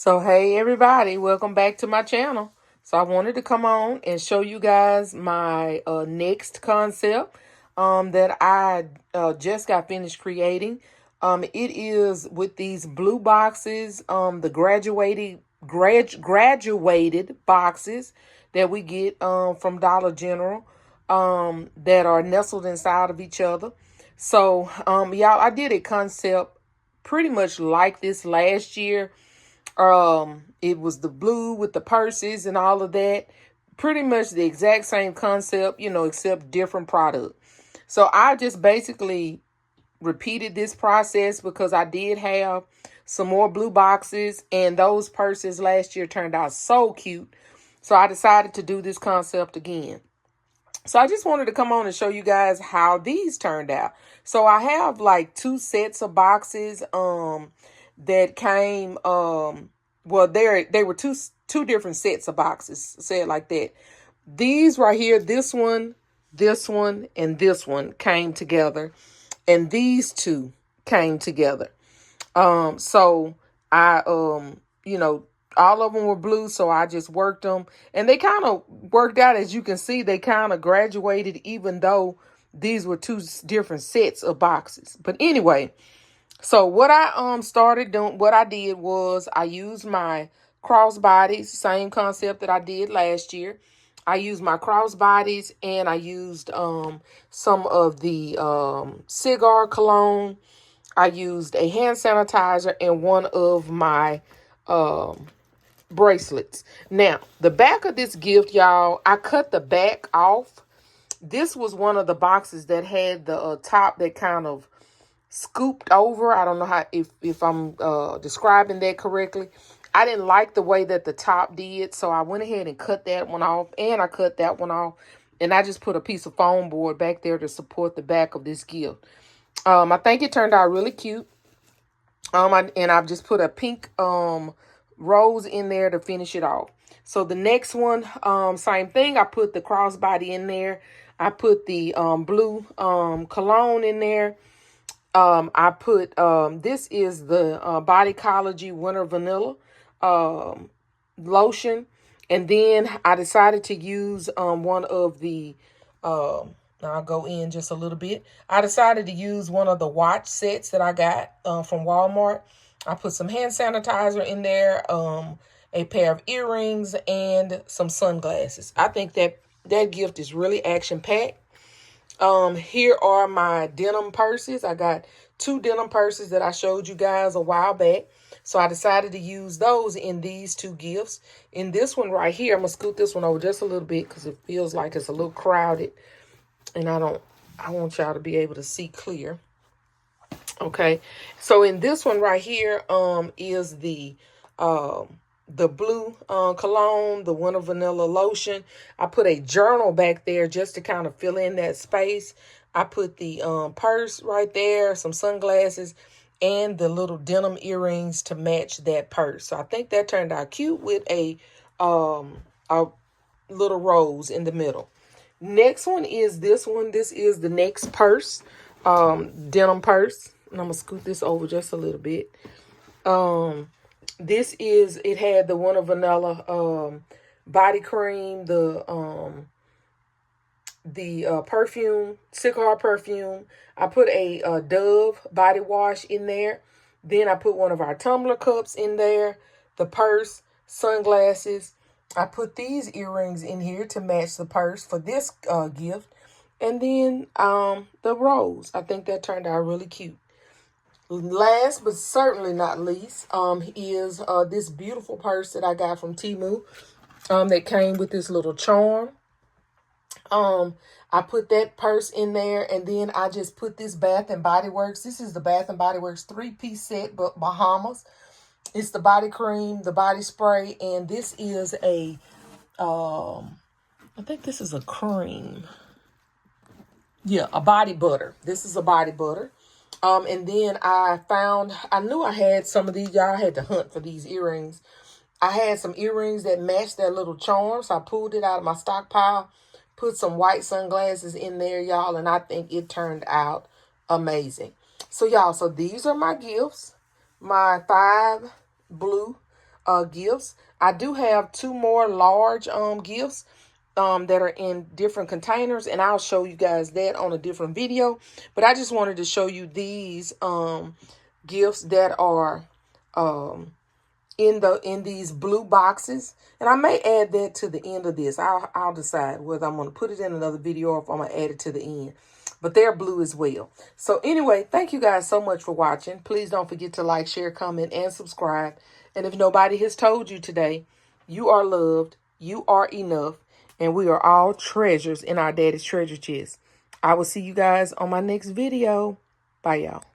So hey everybody, welcome back to my channel. So I wanted to come on and show you guys my next concept that I just got finished creating. It is with these blue boxes, the graduated boxes that we get from Dollar General, that are nestled inside of each other. So y'all, I did a concept pretty much like this last year. It was the blue with the purses and all of that. Pretty much the exact same concept, except different product. So I just basically repeated this process because I did have some more blue boxes, and those purses last year turned out so cute. So I decided to do this concept again. So I just wanted to come on and show you guys how these turned out. So I have like two sets of boxes that came well, they were two different sets of boxes, say it like that. These right here, this one, and this one came together, and these two came together. So I all of them were blue, so I just worked them, and they kind of worked out. As you can see, they kind of graduated, even though these were two different sets of boxes. But anyway, so what I started doing, what I did was I used my crossbodies, same concept that I did last year. I used my crossbodies, and I used some of the cigar cologne. I used a hand sanitizer and one of my bracelets. Now, the back of this gift, y'all, I cut the back off. This was one of the boxes that had the top that kind of scooped over. I don't know how, if I'm describing that correctly. I didn't like the way that the top did, so I went ahead and cut that one off, and I cut that one off, and I just put a piece of foam board back there to support the back of this gift. I think it turned out really cute. And I've just put a pink rose in there to finish it off. So the next one, same thing. I put the crossbody in there. I put the blue cologne in there. I put, this is the Bodycology Winter Vanilla lotion. And then I decided to use one of the, now I'll go in just a little bit. I decided to use one of the watch sets that I got from Walmart. I put some hand sanitizer in there, a pair of earrings, and some sunglasses. I think that gift is really action-packed. Here are my denim purses. I got two denim purses that I showed you guys a while back. So I decided to use those in these two gifts. In this one right here, I'm going to scoot this one over just a little bit because it feels like it's a little crowded. And I want y'all to be able to see clear. Okay. So in this one right here, is the blue cologne, the Winter Vanilla lotion. I put a journal back there just to kind of fill in that space. I put the purse right there, some sunglasses, and the little denim earrings to match that purse. So I think that turned out cute with a little rose in the middle. Next one is this one. This is the next purse, denim purse. And I'm going to scoot this over just a little bit. This is, it had the Winter Vanilla body cream, the perfume, cigar perfume. I put a Dove body wash in there. Then I put one of our tumbler cups in there, the purse, sunglasses. I put these earrings in here to match the purse for this gift. And then the rose. I think that turned out really cute. Last but certainly not least is this beautiful purse that I got from Temu that came with this little charm. I put that purse in there, and then I just put this Bath and Body Works. This is the Bath and Body Works 3-piece set, but Bahamas. It's the body cream, the body spray, and this is a, I think this is a cream. Yeah, a body butter. This is a body butter. And then I knew I had some of these. Y'all had to hunt for these earrings. I had some earrings that matched that little charm, so I pulled it out of my stockpile, put some white sunglasses in there, y'all, and I think it turned out amazing. So, y'all, so these are my gifts. My 5 blue gifts. I do have 2 more large gifts that are in different containers, and I'll show you guys that on a different video. But I just wanted to show you these gifts that are in these blue boxes, and I may add that to the end of this. I'll decide whether I'm going to put it in another video or if I'm going to add it to the end. But they're blue as well. So anyway, thank you guys so much for watching. Please don't forget to like, share, comment, and subscribe. And if nobody has told you today, you are loved, you are enough, and we are all treasures in our daddy's treasure chest. I will see you guys on my next video. Bye, y'all.